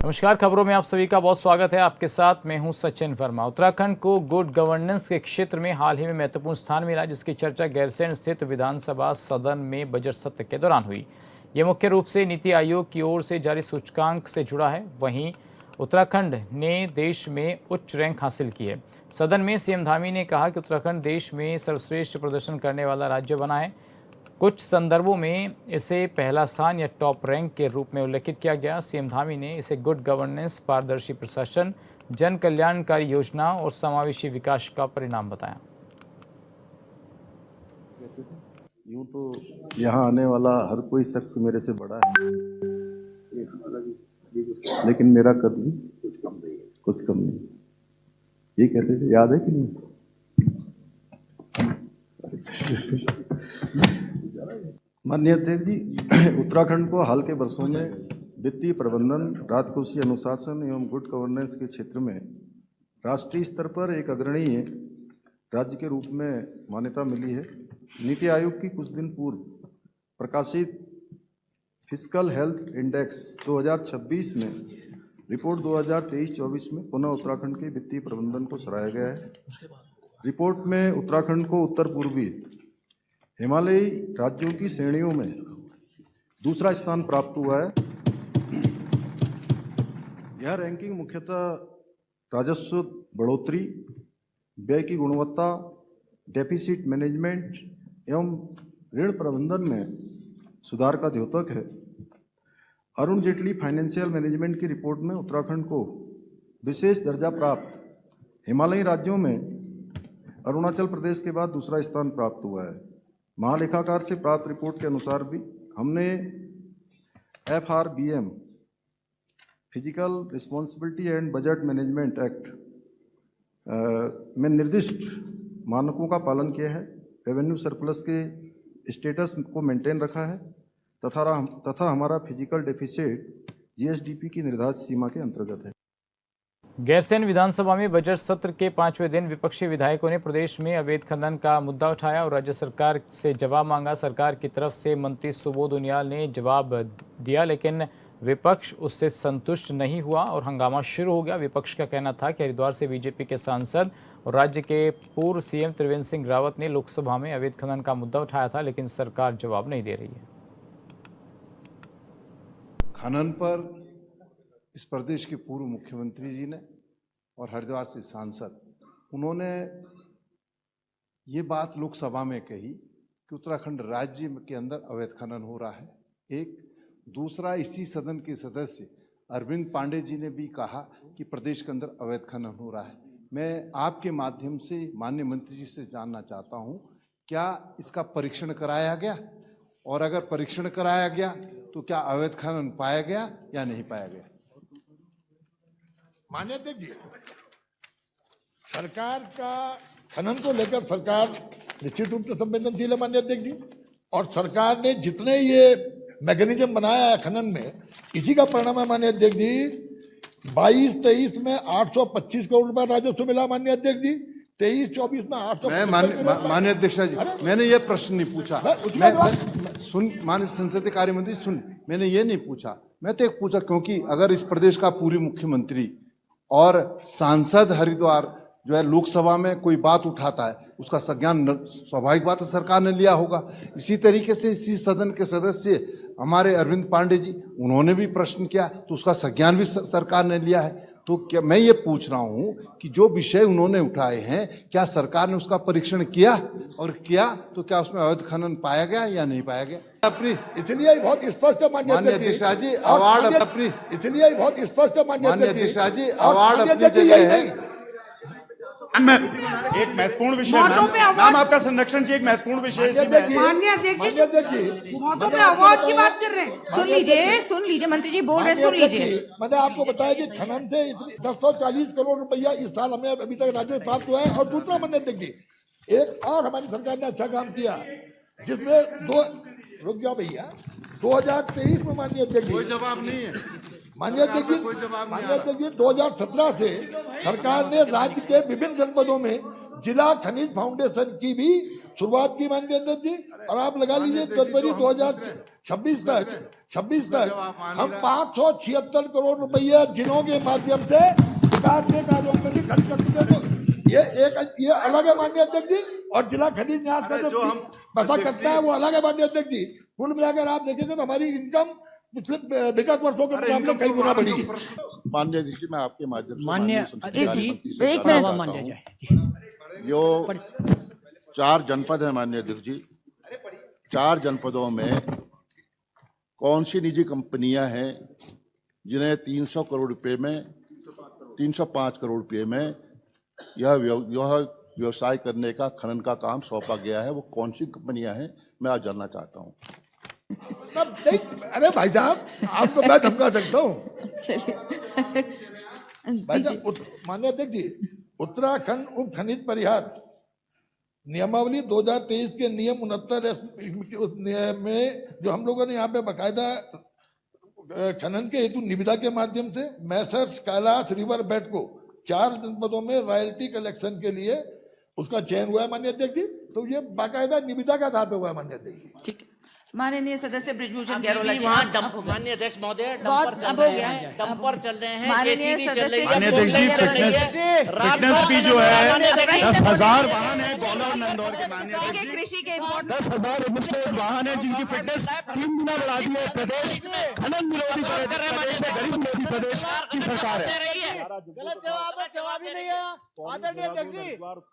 नमस्कार, खबरों में आप सभी का बहुत स्वागत है। आपके साथ मैं हूं सचिन वर्मा। उत्तराखंड को गुड गवर्नेंस के क्षेत्र में हाल ही में महत्वपूर्ण स्थान मिला, जिसकी चर्चा गैरसैंण स्थित विधानसभा सदन में बजट सत्र के दौरान हुई। ये मुख्य रूप से नीति आयोग की ओर से जारी सूचकांक से जुड़ा है। वहीं उत्तराखंड ने देश में उच्च रैंक हासिल की है। सदन में सीएम धामी ने कहा कि उत्तराखंड देश में सर्वश्रेष्ठ प्रदर्शन करने वाला राज्य बना है। कुछ संदर्भों में इसे पहला स्थान या टॉप रैंक के रूप में उल्लेखित किया गया। सीएम धामी ने इसे गुड गवर्नेंस, पारदर्शी प्रशासन, जन कल्याणकारी योजना और समावेशी विकास का परिणाम बताया। यूं तो यहाँ आने वाला हर कोई शख्स मेरे से बड़ा है, लेकिन मेरा कद भी कुछ कम नहीं। ये कहते थे, याद है कि नहीं? माननीय अध्यक्ष जी, उत्तराखंड को हाल के वर्षों में वित्तीय प्रबंधन, राजकोषीय अनुशासन एवं गुड गवर्नेंस के क्षेत्र में राष्ट्रीय स्तर पर एक अग्रणी राज्य के रूप में मान्यता मिली है। नीति आयोग की कुछ दिन पूर्व प्रकाशित फिस्कल हेल्थ इंडेक्स 2026 में रिपोर्ट 2023-24 में पुनः उत्तराखंड के वित्तीय प्रबंधन को सराहा गया है। रिपोर्ट में उत्तराखंड को उत्तर पूर्वी हिमालयी राज्यों की श्रेणियों में दूसरा स्थान प्राप्त हुआ है। यह रैंकिंग मुख्यतः राजस्व बढ़ोतरी, व्यय की गुणवत्ता, डेफिसिट मैनेजमेंट एवं ऋण प्रबंधन में सुधार का द्योतक है। अरुण जेटली फाइनेंशियल मैनेजमेंट की रिपोर्ट में उत्तराखंड को विशेष दर्जा प्राप्त हिमालयी राज्यों में अरुणाचल प्रदेश के बाद दूसरा स्थान प्राप्त हुआ है। महालेखाकार से प्राप्त रिपोर्ट के अनुसार भी हमने FRBM physical responsibility and budget management act में निर्दिष्ट मानकों का पालन किया है। रेवेन्यू सरप्लस के स्टेटस को मेंटेन रखा है तथा हमारा फिजिकल डेफिसिट GSDP की निर्धारित सीमा के अंतर्गत है। गैरसैंण विधानसभा में बजट सत्र के 5वें दिन विपक्षी विधायकों ने प्रदेश में अवैध खनन का मुद्दा उठाया और राज्य सरकार से जवाब मांगा। सरकार की तरफ से मंत्री सुबोध उनियाल ने जवाब दिया, लेकिन विपक्ष उससे संतुष्ट नहीं हुआ और हंगामा शुरू हो गया। विपक्ष का कहना था कि हरिद्वार से बीजेपी के सांसद और राज्य के पूर्व सीएम त्रिवेंद्र सिंह रावत ने लोकसभा में अवैध खनन का मुद्दा उठाया था, लेकिन सरकार जवाब नहीं दे रही है। खनन पर इस प्रदेश के पूर्व मुख्यमंत्री जी ने और हरिद्वार से सांसद, उन्होंने ये बात लोकसभा में कही कि उत्तराखंड राज्य के अंदर अवैध खनन हो रहा है। एक दूसरा, इसी सदन के सदस्य अरविंद पांडे जी ने भी कहा कि प्रदेश के अंदर अवैध खनन हो रहा है। मैं आपके माध्यम से माननीय मंत्री जी से जानना चाहता हूं, क्या इसका परीक्षण कराया गया, और अगर परीक्षण कराया गया तो क्या अवैध खनन पाया गया या नहीं पाया गया? माननीय अध्यक्ष जी, सरकार का खनन को लेकर सरकार निश्चित रूप से संवेदनशील है माननीय अध्यक्ष जी, और सरकार ने जितने ये मैकेनिज्म बनाया है खनन में, इसी का परिणाम है माननीय अध्यक्ष जी। 22-23 में 825 करोड़ रुपए राजस्व मिला माननीय अध्यक्ष जी। 23-24 में 800। माननीय अध्यक्ष जी, मैंने ये प्रश्न नहीं पूछा। सुन माननीय संसदीय कार्य मंत्री, सुन, मैंने ये नहीं पूछा। मैं तो एक पूछा, क्योंकि अगर इस प्रदेश का पूर्व मुख्यमंत्री और सांसद हरिद्वार जो है लोकसभा में कोई बात उठाता है, उसका संज्ञान स्वाभाविक बात है सरकार ने लिया होगा। इसी तरीके से इसी सदन के सदस्य हमारे अरविंद पांडे जी, उन्होंने भी प्रश्न किया तो उसका संज्ञान भी सरकार ने लिया है। तो क्या मैं ये पूछ रहा हूं कि जो विषय उन्होंने उठाए हैं, क्या सरकार ने उसका परीक्षण किया, और किया तो क्या उसमें अवैध खनन पाया गया या नहीं पाया गया? अपनी इसलिए बहुत स्पष्ट है माननीय अध्यक्ष जी, अवार्ड अपनी इसलिए बहुत स्पष्ट है माननीय अध्यक्ष जी, अवार्ड अपनी जगह है। एक महत्वपूर्ण विषय नाम आपका संरक्षण जी, एक महत्वपूर्ण विषय माननीय अध्यक्ष जी, मौतों पे अवार्ड की बात कर रहे हैं। सुन लीजिए मंत्री जी बोल रहे हैं, सुन लीजिए। मैंने आपको बताया कि खनन से 140 करोड़ रुपया इस साल हमें अभी तक राजस्व प्राप्त हुआ है। और दूसरा माननीय अध्यक्ष जी, एक और हमारी सरकार ने अच्छा काम किया, जिसमें रुक जाओ भैया, 2023 में माननीय अध्यक्ष जी, कोई जवाब नहीं है माननीय अध्यक्ष जी 2017 से सरकार ने राज्य के विभिन्न जनपदों में जिला खनिज फाउंडेशन की भी शुरुआत की माननीय अध्यक्ष जी, और आप लगा लीजिए जनवरी 2026 तक हम 576 करोड़ रुपया जिलों के माध्यम से विकास के कार्यों में भी खर्च कर चुके हैं। ये अलग है माननीय अध्यक्ष जी, और जिला खनिज न्यास का जो पैसा करता है वो अलग है माननीय अध्यक्ष जी। कुल मिलाकर आप देखेंगे तो हमारी इनकम पिछले विगत वर्षों के मुकाबले कई गुना बढ़ी है। माननीय अध्यक्ष जी, मैं आपके माध्यम से माननीय एक मिनट मान लिया जाए। जो 4 जनपद है माननीय अध्यक्ष जी, 4 जनपदों में कौन सी निजी कंपनियां हैं जिन्हें 300 करोड़ रुपए में 305 करोड़ रुपए में यह व्यवसाय करने का, खनन का काम सौंपा गया है, वो कौन सी कंपनियां हैं, मैं आज जानना चाहता हूँ। अरे भाई साहब, आपको मैं धमका सकता हूँ भाई साहब। माननीय अध्यक्ष जी, उत्तराखंड उप खनिज परिहार नियमावली 2023 के नियम 69 में जो हम लोगों ने यहाँ पे बकायदा खनन के हेतु निविदा के माध्यम से मैसर्स कैलाश रिवर बेड को 4 जनपदों में रॉयल्टी कलेक्शन के लिए उसका चयन हुआ है माननीय अध्यक्ष जी। तो ये बाकायदा निविदा के आधार पर हुआ है माननीय अध्यक्ष जी। ठीक है, माननीय सदस्य ब्रिजभूषण गैरोला जी, माननीय अध्यक्ष महोदय, बहुत अब हो गया है, डंपर चल रहे हैं, माननीय जेसीबी चल रही है, सदस्य अध्यक्ष जी, फिटनेस भी जो है 10,000 वाहन है गौला और नंदौर के माननीय अध्यक्ष जी, कृषि के इम्पोर्ट 10,000 रजिस्टर्ड वाहन है जिनकी फिटनेस 3 गुना बढ़ा दी है। प्रदेश खनन विरोधी प्रदेश है, गरीब विरोधी प्रदेश की सरकार है। गलत जवाब है, जवाब ही नहीं है आदरणीय अध्यक्ष जी।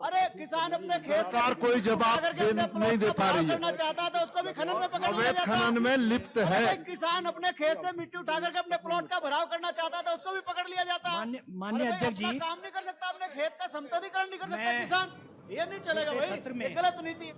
अरे किसान अपने खेत सरकार कोई जवाब नहीं दे पा रही है, करना चाहता था उसको भी खनन में पकड़ लिया अवैध जाता। खनन में लिप्त है। अरे किसान अपने खेत से मिट्टी उठा करके अपने प्लॉट का भराव करना चाहता था, उसको भी पकड़ लिया जाता। माननीय अरे भाई, अध्यक्ष जी, अपना काम नहीं कर सकता, अपने खेत का समतलीकरण नहीं कर सकता किसान, ये नहीं चलेगा भाई, ये गलत नीति।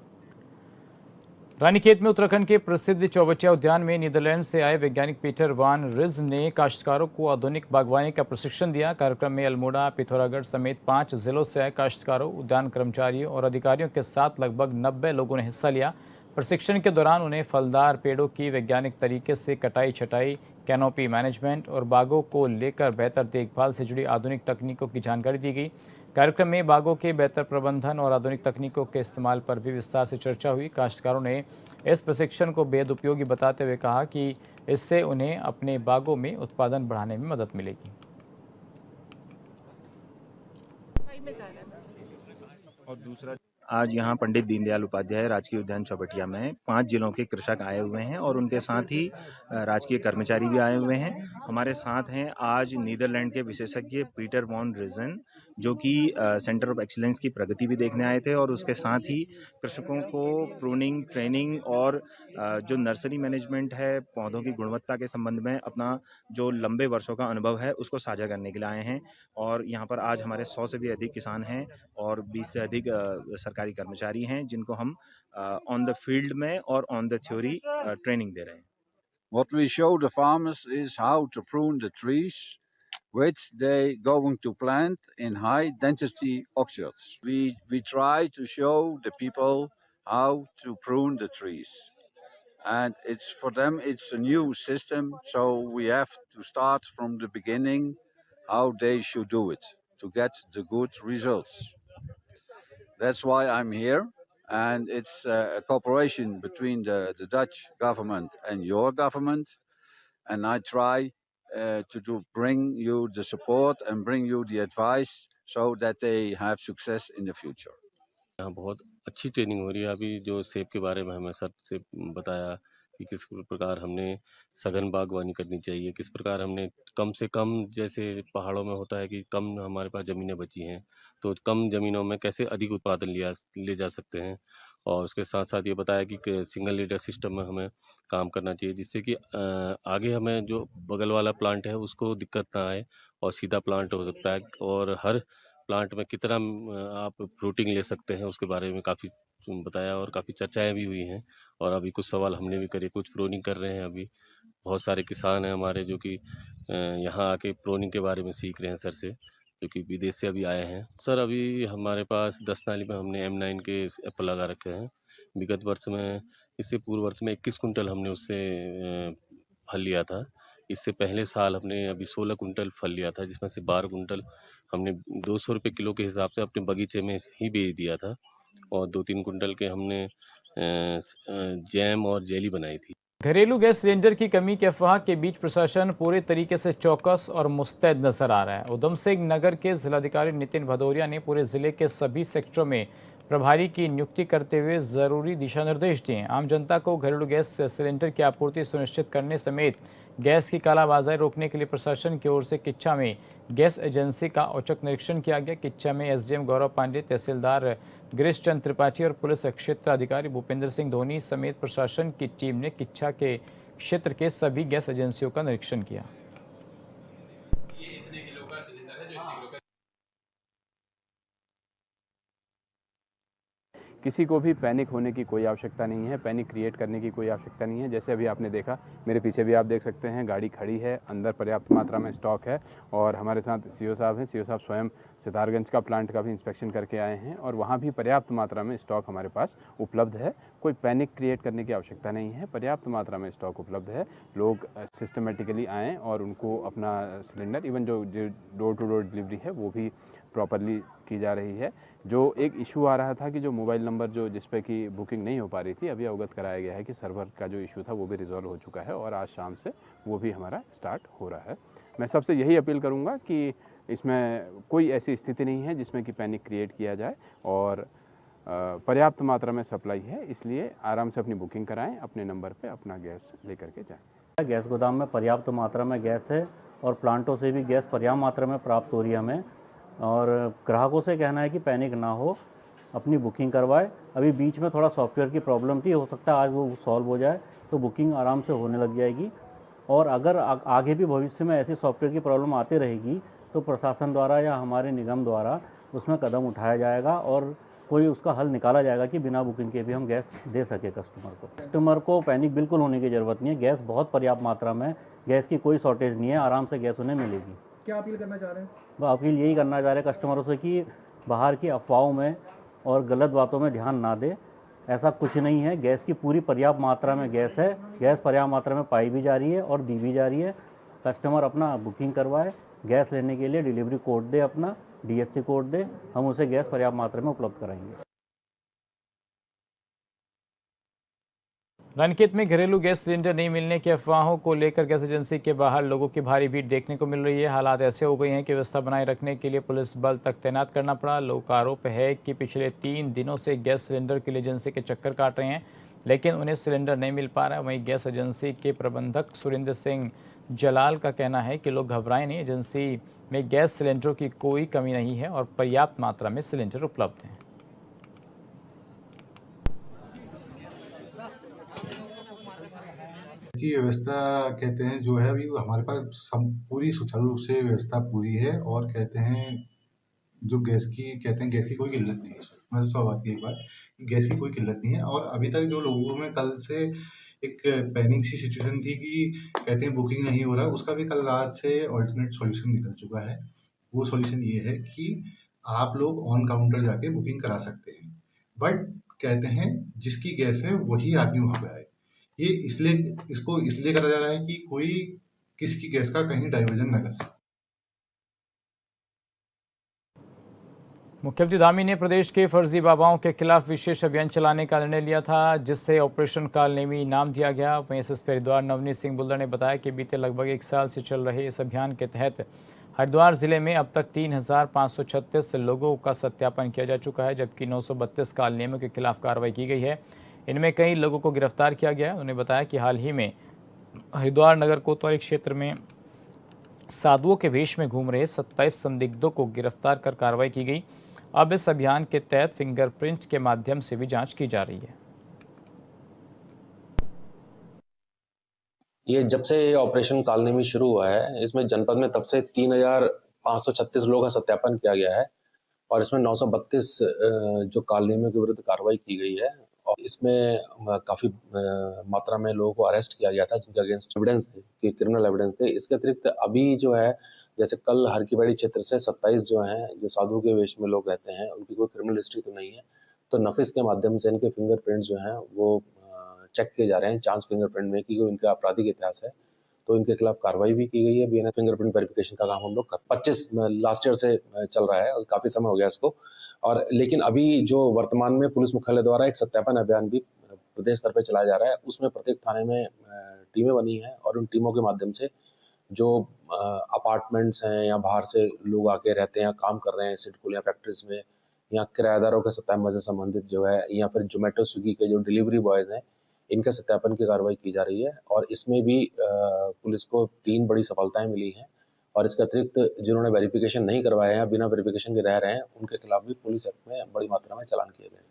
रानीखेत में उत्तराखंड के प्रसिद्ध चौबटिया उद्यान में नीदरलैंड से आए वैज्ञानिक पीटर वान रिज ने काश्तकारों को आधुनिक बागवानी का प्रशिक्षण दिया। कार्यक्रम में अल्मोड़ा, पिथौरागढ़ समेत 5 जिलों से आए काश्तकारों, उद्यान कर्मचारियों और अधिकारियों के साथ लगभग 90 लोगों ने हिस्सा लिया। प्रशिक्षण के दौरान उन्हें फलदार पेड़ों की वैज्ञानिक तरीके से कटाई, छटाई, कैनोपी मैनेजमेंट और बागों को लेकर बेहतर देखभाल से जुड़ी आधुनिक तकनीकों की जानकारी दी गई। कार्यक्रम में बागों के बेहतर प्रबंधन और आधुनिक तकनीकों के इस्तेमाल पर भी विस्तार से चर्चा हुई। काश्तकारों ने इस प्रशिक्षण को बेहद उपयोगी बताते हुए कहा कि इससे उन्हें अपने बागों में उत्पादन बढ़ाने में मदद मिलेगी। और दूसरा, आज यहाँ पंडित दीनदयाल उपाध्याय राजकीय उद्यान चौबटिया में 5 जिलों के कृषक आए हुए हैं और उनके साथ ही राजकीय कर्मचारी भी आए हुए हैं। हमारे साथ हैं आज नीदरलैंड के विशेषज्ञ पीटर वॉन रिजन, जो कि सेंटर ऑफ एक्सीलेंस की प्रगति भी देखने आए थे और उसके साथ ही कृषकों को प्रूनिंग, ट्रेनिंग और जो नर्सरी मैनेजमेंट है, पौधों की गुणवत्ता के संबंध में अपना जो लंबे वर्षों का अनुभव है उसको साझा करने के लिए आए हैं। और यहाँ पर आज हमारे 100 से भी अधिक किसान हैं और 20 से अधिक सरकारी कर्मचारी हैं जिनको हम ऑन द फील्ड में और ऑन द थ्योरी ट्रेनिंग दे रहे हैं। What we show the farmers is how to prune the trees which they going to plant in high density orchards. We try to show the people how to prune the trees, and it's for them it's a new system, so we have to start from the beginning how they should do it to get the good results. That's why I'm here, and it's a cooperation between the Dutch government and your government, and I try to bring you the support and bring you the advice so that they have success in the future. यहाँ बहुत अच्छी training हो रही है। अभी जो सेब के बारे में हमें सर से बताया कि किस प्रकार हमने सघन बागवानी करनी चाहिए, किस प्रकार हमने कम से कम, जैसे पहाड़ों में होता है कि कम हमारे पास ज़मीनें बची हैं तो कम ज़मीनों में कैसे अधिक उत्पादन ले जा सकते हैं। और उसके साथ साथ ये बताया कि सिंगल लीडर सिस्टम में हमें काम करना चाहिए जिससे कि आगे हमें जो बगल वाला प्लांट है उसको दिक्कत ना आए और सीधा प्लांट हो सकता है। और हर प्लांट में कितना आप फ्रूटिंग ले सकते हैं उसके बारे में काफ़ी बताया और काफ़ी चर्चाएं भी हुई हैं। और अभी कुछ सवाल हमने भी करे, कुछ प्रोनिंग कर रहे हैं। अभी बहुत सारे किसान हैं हमारे जो कि यहाँ आके प्रोनिंग के बारे में सीख रहे हैं सर से, जो कि विदेश से अभी आए हैं। सर अभी हमारे पास 10 नाली में हमने M9 के एप्पल लगा रखे हैं। विगत वर्ष में, इससे पूर्व वर्ष में 21 कुंटल हमने उससे फल लिया था। इससे पहले साल हमने अभी 16 कुंटल फल लिया था, जिसमें से 12 कुंटल हमने 200 रुपये किलो के हिसाब से अपने बगीचे में ही बेच दिया था। और 2-3 कुंटल के हमने जैम और जेली बनाई थी। घरेलू गैस सिलेंडर की कमी के अफवाह के बीच प्रशासन पूरे तरीके से चौकस और मुस्तैद नजर आ रहा है। उधम सिंह नगर के जिलाधिकारी नितिन भदौरिया ने पूरे जिले के सभी सेक्टरों में प्रभारी की नियुक्ति करते हुए जरूरी दिशा निर्देश दिए। आम जनता को घरेलू गैस सिलेंडर की आपूर्ति सुनिश्चित करने समेत गैस की कालाबाजारी रोकने के लिए प्रशासन की ओर से किच्छा में गैस एजेंसी का औचक निरीक्षण किया गया। किच्छा में एसडीएम गौरव पांडे, तहसीलदार गिरीश चंद्र त्रिपाठी और पुलिस क्षेत्र अधिकारी भूपेंद्र सिंह धोनी समेत प्रशासन की टीम ने किच्छा के क्षेत्र के सभी गैस एजेंसियों का निरीक्षण किया। किसी को भी पैनिक होने की कोई आवश्यकता नहीं है, पैनिक क्रिएट करने की कोई आवश्यकता नहीं है। जैसे अभी आपने देखा, मेरे पीछे भी आप देख सकते हैं, गाड़ी खड़ी है, अंदर पर्याप्त मात्रा में स्टॉक है और हमारे साथ सीओ साहब हैं। सीओ साहब स्वयं सितारगंज का प्लांट का भी इंस्पेक्शन करके आए हैं और वहाँ भी पर्याप्त मात्रा में स्टॉक हमारे पास उपलब्ध है। कोई पैनिक क्रिएट करने की आवश्यकता नहीं है, पर्याप्त मात्रा में स्टॉक उपलब्ध है। लोग सिस्टमेटिकली आएँ और उनको अपना सिलेंडर, इवन जो डोर टू डोर डिलीवरी है वो भी प्रॉपरली की जा रही है। जो एक इशू आ रहा था कि जो मोबाइल नंबर जो जिस पे की बुकिंग नहीं हो पा रही थी, अभी अवगत कराया गया है कि सर्वर का जो इशू था वो भी रिजॉल्व हो चुका है और आज शाम से वो भी हमारा स्टार्ट हो रहा है। मैं सबसे यही अपील करूंगा कि इसमें कोई ऐसी स्थिति नहीं है जिसमें कि पैनिक क्रिएट किया जाए और पर्याप्त मात्रा में सप्लाई है, इसलिए आराम से अपनी बुकिंग कराएं, अपने नंबर पे अपना गैस लेकर के जाएं। गैस गोदाम में पर्याप्त मात्रा में गैस है और प्लांटों से भी गैस पर्याप्त मात्रा में प्राप्त हो रही है हमें, और ग्राहकों से कहना है कि पैनिक ना हो, अपनी बुकिंग करवाए। अभी बीच में थोड़ा सॉफ्टवेयर की प्रॉब्लम थी, हो सकता है आज वो सॉल्व हो जाए तो बुकिंग आराम से होने लग जाएगी। और अगर आगे भी भविष्य में ऐसी सॉफ्टवेयर की प्रॉब्लम आती रहेगी तो प्रशासन द्वारा या हमारे निगम द्वारा उसमें कदम उठाया जाएगा और कोई उसका हल निकाला जाएगा कि बिना बुकिंग के भी हम गैस दे सके कस्टमर को पैनिक बिल्कुल होने की ज़रूरत नहीं है। गैस बहुत पर्याप्त मात्रा में, गैस की कोई शॉर्टेज नहीं है, आराम से गैस उन्हें मिलेगी। क्या अपील करना चाह रहे हैं? वह अपील यही करना चाह रहे हैं कस्टमरों से कि बाहर की अफवाहों में और गलत बातों में ध्यान ना दे। ऐसा कुछ नहीं है, गैस की पूरी पर्याप्त मात्रा में गैस है, गैस पर्याप्त मात्रा में पाई भी जा रही है और दी भी जा रही है। कस्टमर अपना बुकिंग करवाए, गैस लेने के लिए डिलीवरी कोड दे, अपना DSC कोड दे, हम उसे गैस पर्याप्त मात्रा में उपलब्ध कराएंगे। रानीखेत में घरेलू गैस सिलेंडर नहीं मिलने की अफवाहों को लेकर गैस एजेंसी के बाहर लोगों की भारी भीड़ देखने को मिल रही है। हालात ऐसे हो गए हैं कि व्यवस्था बनाए रखने के लिए पुलिस बल तक तैनात करना पड़ा। लोगों का आरोप है कि पिछले 3 दिनों से गैस सिलेंडर के लिए एजेंसी के चक्कर काट रहे हैं, लेकिन उन्हें सिलेंडर नहीं मिल पा रहा है। वहीं गैस एजेंसी के प्रबंधक सुरेंद्र सिंह जलाल का कहना है कि लोग घबराएं नहीं, एजेंसी में गैस सिलेंडरों की कोई कमी नहीं है और पर्याप्त मात्रा में सिलेंडर उपलब्ध हैं। की व्यवस्था कहते हैं जो है अभी हमारे पास पूरी सुचारू रूप से व्यवस्था पूरी है और कहते हैं जो गैस की कहते हैं गैस की कोई किल्लत नहीं है। मैं बात की एक बार, गैस की कोई किल्लत नहीं है और अभी तक जो लोगों में कल से एक पैनिक सी सिचुएशन थी कि कहते हैं बुकिंग नहीं हो रहा, उसका भी कल रात से ऑल्टरनेट सॉल्यूशन निकल चुका है। वो सॉल्यूशन ये है कि आप लोग ऑन काउंटर जाके बुकिंग करा सकते हैं, बट कहते हैं जिसकी गैस है वही आदमी वहाँ पे आए। ये इसको इसलिए करा जा रहा है कि कोई किसी की गैस का कहीं डाइवर्जन न कर सके। मुख्यमंत्री धामी ने प्रदेश के फर्जी बाबाओं के खिलाफ विशेष अभियान चलाने का निर्णय लिया था, जिससे ऑपरेशन कालनेमी नाम दिया गया। वहीं एसएसपी हरिद्वार नवनीत सिंह बुल्दर ने बताया कि बीते लगभग 1 साल से चल रहे इस अभियान के तहत हरिद्वार जिले में अब तक 3,536 लोगों का सत्यापन किया जा चुका है, जबकि 932 कालनेमियों के खिलाफ कार्रवाई की गई है। इनमें कई लोगों को गिरफ्तार किया गया है। उन्होंने बताया कि हाल ही में हरिद्वार नगर कोतवाली क्षेत्र में साधुओं के वेश में घूम रहे 27 संदिग्धों को गिरफ्तार कर कार्रवाई की गई। अब इस अभियान के तहत फिंगरप्रिंट के माध्यम से भी जांच की जा रही है। ये जब से ऑपरेशन कालनेमी शुरू हुआ है, इसमें जनपद में तब से 3,536 लोगों का सत्यापन किया गया है और इसमें 932 जो कालनेमियों के विरुद्ध कार्रवाई की गई है और इसमें काफ़ी मात्रा में लोगों को अरेस्ट किया गया था जिनके अगेंस्ट एविडेंस थे, कि क्रिमिनल एविडेंस थे। इसके अतिरिक्त अभी जो है, जैसे कल हरकीबाड़ी क्षेत्र से 27 जो हैं, जो साधु के वेश में लोग रहते हैं, उनकी कोई क्रिमिनल हिस्ट्री तो नहीं है, तो नफिस के माध्यम से इनके फिंगरप्रिंट जो हैं वो चेक किए जा रहे हैं, चांस फिंगरप्रिंट में, कि इनका आपराधिक इतिहास है, तो इनके खिलाफ कार्रवाई भी की गई है। BNF फिंगरप्रिंट वेरिफिकेशन का काम हम लोग 25 लास्ट ईयर से चल रहा है और काफ़ी समय हो गया इसको, और लेकिन अभी जो वर्तमान में पुलिस मुख्यालय द्वारा एक सत्यापन अभियान भी प्रदेश स्तर पर चलाया जा रहा है, उसमें प्रत्येक थाने में टीमें बनी हैं और उन टीमों के माध्यम से जो अपार्टमेंट्स हैं या बाहर से लोग आके रहते हैं, काम कर रहे हैं सिडकुल या फैक्ट्रीज में, या किराएदारों के सत्यापन से संबंधित जो है, या फिर जोमेटो स्विगी के जो डिलीवरी बॉयज़ हैं, इनके सत्यापन की कार्रवाई की जा रही है। और इसमें भी पुलिस को 3 बड़ी सफलताएं मिली हैं। और इसके अतिरिक्त जिन्होंने वेरिफिकेशन नहीं करवाए हैं, बिना वेरिफिकेशन के रह रहे हैं, उनके खिलाफ भी पुलिस एक्ट में बड़ी मात्रा में चालान किए गए हैं।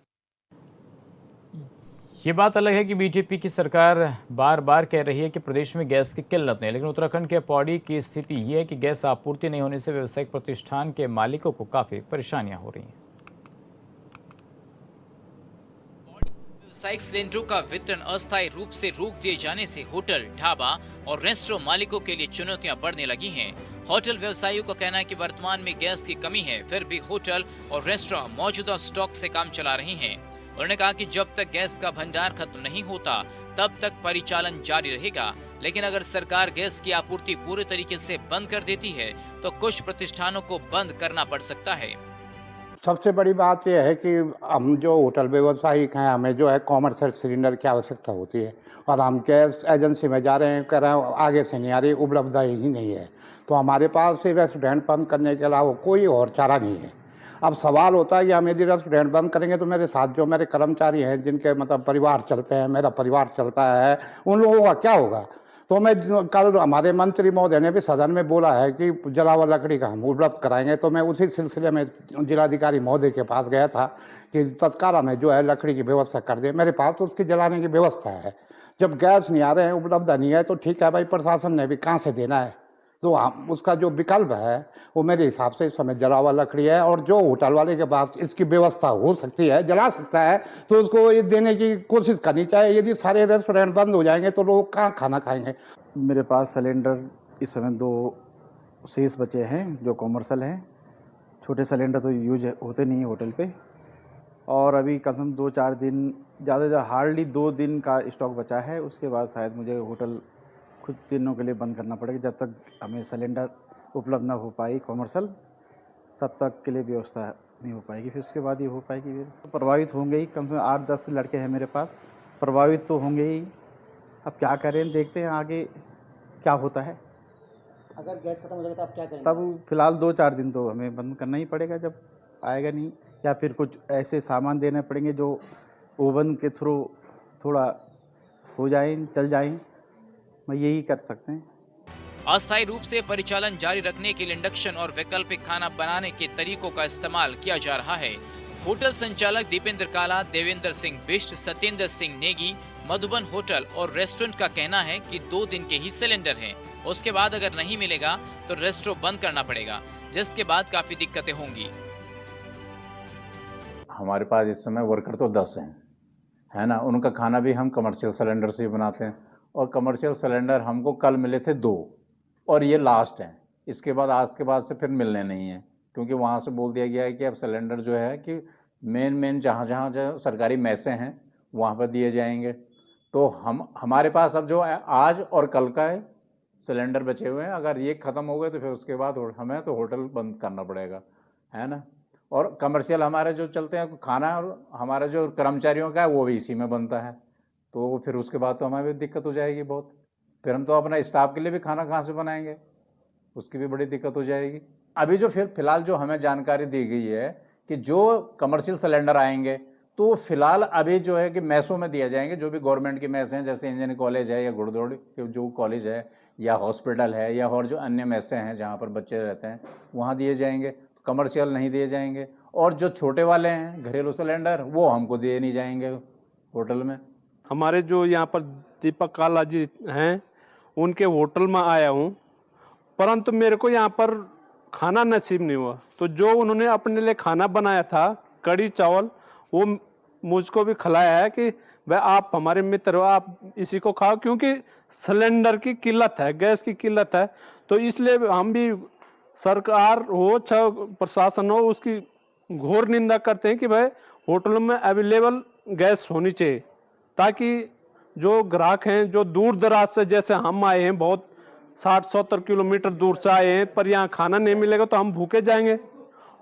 ये बात अलग है कि बीजेपी की सरकार बार बार कह रही है कि प्रदेश में गैस की किल्लत नहीं, लेकिन उत्तराखंड के पौड़ी की स्थिति ये है कि गैस आपूर्ति नहीं होने से व्यावसायिक प्रतिष्ठान के मालिकों को काफ़ी परेशानियां हो रही हैं। व्यावसायिक सिलेंडरों का वितरण अस्थायी रूप से रोक दिए जाने से होटल, ढाबा और रेस्टोरेंट मालिकों के लिए चुनौतियां बढ़ने लगी हैं। होटल व्यवसायियों का कहना है कि वर्तमान में गैस की कमी है, फिर भी होटल और रेस्टोरेंट मौजूदा स्टॉक से काम चला रहे हैं। उन्होंने कहा कि जब तक गैस का भंडार खत्म नहीं होता तब तक परिचालन जारी रहेगा, लेकिन अगर सरकार गैस की आपूर्ति पूरे तरीके से बंद कर देती है तो कुछ प्रतिष्ठानों को बंद करना पड़ सकता है। सबसे बड़ी बात यह है कि हम जो होटल व्यवसायिक हैं, हमें जो है कॉमर्शियल सिलेंडर की आवश्यकता होती है और हम गैस एजेंसी में जा रहे हैं, कह रहे हैं आगे से नहीं आ रही, उपलब्ध ही नहीं है। तो हमारे पास रेस्टोरेंट बंद करने के अलावा कोई और चारा नहीं है। अब सवाल होता है कि हम यदि रेस्टोरेंट बंद करेंगे तो मेरे साथ जो मेरे कर्मचारी हैं, जिनके मतलब परिवार चलते हैं, मेरा परिवार चलता है, उन लोगों का क्या होगा। तो मैं कल हमारे मंत्री महोदय ने भी सदन में बोला है कि जला हुआ लकड़ी का हम उपलब्ध कराएंगे। तो मैं उसी सिलसिले में जिलाधिकारी महोदय के पास गया था कि तत्काल में जो है लकड़ी की व्यवस्था कर दे। मेरे पास तो उसकी जलाने की व्यवस्था है। जब गैस नहीं आ रहे हैं, उपलब्ध नहीं है, तो ठीक है भाई, प्रशासन ने भी कहाँ से देना है। तो हम उसका जो विकल्प है वो मेरे हिसाब से इस समय जला हुआ लकड़ी है। और जो होटल वाले के पास इसकी व्यवस्था हो सकती है, जला सकता है, तो उसको ये देने की कोशिश करनी चाहिए। यदि सारे रेस्टोरेंट बंद हो जाएंगे तो लोग कहाँ खाना खाएंगे। मेरे पास सिलेंडर इस समय 2 शेष बचे हैं जो कॉमर्शियल हैं। छोटे सिलेंडर तो यूज होते नहीं होटल पे। और अभी कम से कम 2-4 दिन, ज़्यादा हार्डली 2 दिन का स्टॉक बचा है। उसके बाद शायद मुझे होटल कुछ दिनों के लिए बंद करना पड़ेगा। जब तक हमें सिलेंडर उपलब्ध ना हो पाई कॉमर्शियल, तब तक के लिए व्यवस्था नहीं हो पाएगी। फिर उसके बाद ये हो पाएगी। फिर प्रभावित होंगे ही, कम से कम 8-10 लड़के हैं मेरे पास, प्रभावित तो होंगे ही। अब क्या करें, देखते हैं आगे क्या होता है। अगर गैस खत्म हो जाएगा तो आप क्या करेंगे? तब फिलहाल 2-4 दिन तो हमें बंद करना ही पड़ेगा जब आएगा नहीं, या फिर कुछ ऐसे सामान देने पड़ेंगे जो ओवन के थ्रू थोड़ा हो जाए, चल जाएं। मैं यही कर सकते हैं। अस्थायी रूप से परिचालन जारी रखने के लिए इंडक्शन और वैकल्पिक खाना बनाने के तरीकों का इस्तेमाल किया जा रहा है। होटल संचालक दीपेंद्र काला, देवेंद्र सिंह बिष्ट, सत्येंद्र सिंह नेगी, मधुबन होटल और रेस्टोरेंट का कहना है कि 2 दिन के ही सिलेंडर हैं। उसके बाद अगर नहीं मिलेगा तो रेस्टोरेंट बंद करना पड़ेगा, जिसके बाद काफी दिक्कतें होंगी। हमारे पास इस समय वर्कर तो 10 हैं, है ना। उनका खाना भी हम कमर्शियल सिलेंडर से ही बनाते हैं और कमर्शियल सिलेंडर हमको कल मिले थे 2 और ये लास्ट हैं। इसके बाद आज के बाद से फिर मिलने नहीं है, क्योंकि वहाँ से बोल दिया गया है कि अब सिलेंडर जो है कि मेन जहाँ सरकारी मैसें हैं वहाँ पर दिए जाएंगे। तो हमारे पास अब जो आज और कल का है सिलेंडर बचे हुए हैं। अगर ये ख़त्म हो गए तो फिर उसके बाद हमें तो होटल बंद करना पड़ेगा, है ना। और कमर्शियल हमारे जो चलते हैं खाना, और हमारे जो कर्मचारियों का है वो भी इसी में बनता है। तो फिर उसके बाद तो हमें भी दिक्कत हो जाएगी बहुत। फिर हम तो अपना स्टाफ के लिए भी खाना कहाँ से बनाएंगे, उसकी भी बड़ी दिक्कत हो जाएगी। अभी जो फिलहाल जो हमें जानकारी दी गई है कि जो कमर्शियल सिलेंडर आएंगे तो फिलहाल अभी जो है कि मैसों में दिए जाएंगे, जो भी गवर्नमेंट की मैसें हैं, जैसे इंजीनियरिंग कॉलेज है या गुड़दौड़ के जो कॉलेज है या हॉस्पिटल है या और जो अन्य मैसें हैं जहाँ पर बच्चे रहते हैं वहाँ दिए जाएंगे। कमर्शियल नहीं दिए जाएंगे। और जो छोटे वाले हैं घरेलू सिलेंडर वो हमको दिए नहीं जाएंगे होटल में। हमारे जो यहाँ पर दीपक काला जी हैं उनके होटल में आया हूँ, परंतु मेरे को यहाँ पर खाना नसीब नहीं हुआ। तो जो उन्होंने अपने लिए खाना बनाया था कढ़ी चावल, वो मुझको भी खिलाया है कि भाई आप हमारे मित्र हो, आप इसी को खाओ, क्योंकि सिलेंडर की किल्लत है, गैस की किल्लत है। तो इसलिए हम भी सरकार हो चाहे प्रशासन हो उसकी घोर निंदा करते हैं कि भाई होटलों में अवेलेबल गैस होनी चाहिए, ताकि जो ग्राहक हैं जो दूर दराज से, जैसे हम आए हैं बहुत 60-70 किलोमीटर दूर से आए हैं, पर यहाँ खाना नहीं मिलेगा तो हम भूखे जाएंगे।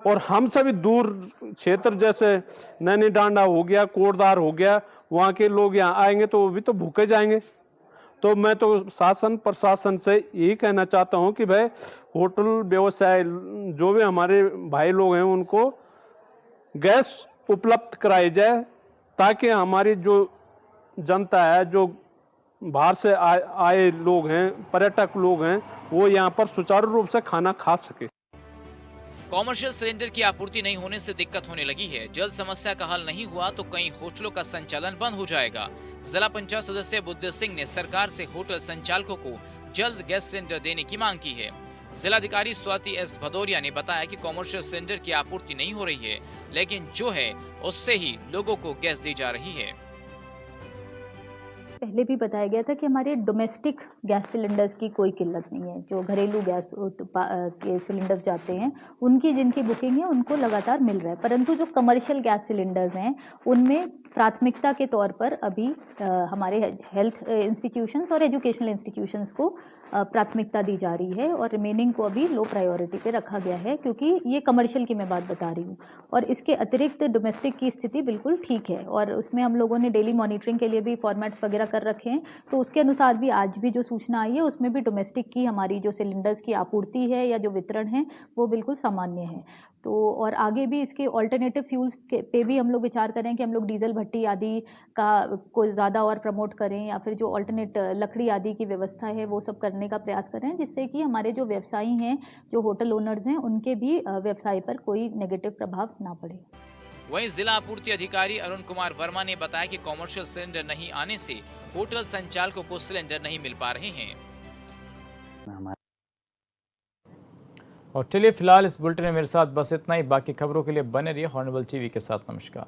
और हम सभी दूर क्षेत्र जैसे नैनी डांडा हो गया, कोटदार हो गया, वहाँ के लोग यहाँ आएंगे तो वो भी तो भूखे जाएंगे। तो मैं तो शासन प्रशासन से यही कहना चाहता हूँ कि भाई होटल व्यवसाय जो भी हमारे भाई लोग हैं उनको गैस उपलब्ध कराई जाए, ताकि हमारी जो जनता है, जो बाहर से आए लोग हैं, पर्यटक लोग हैं, वो यहाँ पर सुचारू रूप से खाना खा सके। कॉमर्शियल सिलेंडर की आपूर्ति नहीं होने से दिक्कत होने लगी है। जल्द समस्या का हल नहीं हुआ तो कई होटलों का संचालन बंद हो जाएगा। जिला पंचायत सदस्य बुद्धि सिंह ने सरकार से होटल संचालकों को जल्द गैस सिलेंडर देने की मांग की है। जिलाधिकारी स्वाति एस भदौरिया ने बताया कि कॉमर्शियल सिलेंडर की आपूर्ति नहीं हो रही है, लेकिन जो है उससे ही लोगों को गैस दी जा रही है। पहले भी बताया गया था कि हमारे डोमेस्टिक गैस सिलेंडर्स की कोई किल्लत नहीं है। जो घरेलू गैस के सिलेंडर्स जाते हैं उनकी जिनकी बुकिंग है उनको लगातार मिल रहा है, परंतु जो कमर्शियल गैस सिलेंडर्स हैं उनमें प्राथमिकता के तौर पर अभी हमारे हेल्थ इंस्टीट्यूशंस और एजुकेशनल इंस्टीट्यूशंस को प्राथमिकता दी जा रही है और रिमेनिंग को अभी लो प्रायोरिटी पे रखा गया है, क्योंकि ये कमर्शियल की मैं बात बता रही हूँ। और इसके अतिरिक्त डोमेस्टिक की स्थिति बिल्कुल ठीक है और उसमें हम लोगों ने डेली मॉनिटरिंग के लिए भी फॉर्मेट्स वगैरह कर रखे हैं, तो उसके अनुसार भी आज भी जो सूचना आई है उसमें भी डोमेस्टिक की हमारी जो सिलेंडर्स की आपूर्ति है या जो वितरण है वो बिल्कुल सामान्य है। तो और आगे भी इसके ऑल्टरनेटिव फ्यूल्स पे भी हम लोग विचार करें कि हम लोग डीजल भट्टी आदि का को ज़्यादा और प्रमोट करें या फिर जो ऑल्टरनेट लकड़ी आदि की व्यवस्था है वो सब करने का प्रयास करें, जिससे कि हमारे जो व्यवसायी हैं, जो होटल ओनर्स हैं, उनके भी व्यवसाय पर कोई नेगेटिव प्रभाव ना पड़े। वहीं जिला आपूर्ति अधिकारी अरुण कुमार वर्मा ने बताया कि कॉमर्शियल सिलेंडर नहीं आने से होटल संचालकों को सिलेंडर नहीं मिल पा रहे हैं। और चलिए फिलहाल इस बुलेटिन में मेरे साथ बस इतना ही। बाकी खबरों के लिए बने रहिए हॉर्नेबल टीवी के साथ। नमस्कार।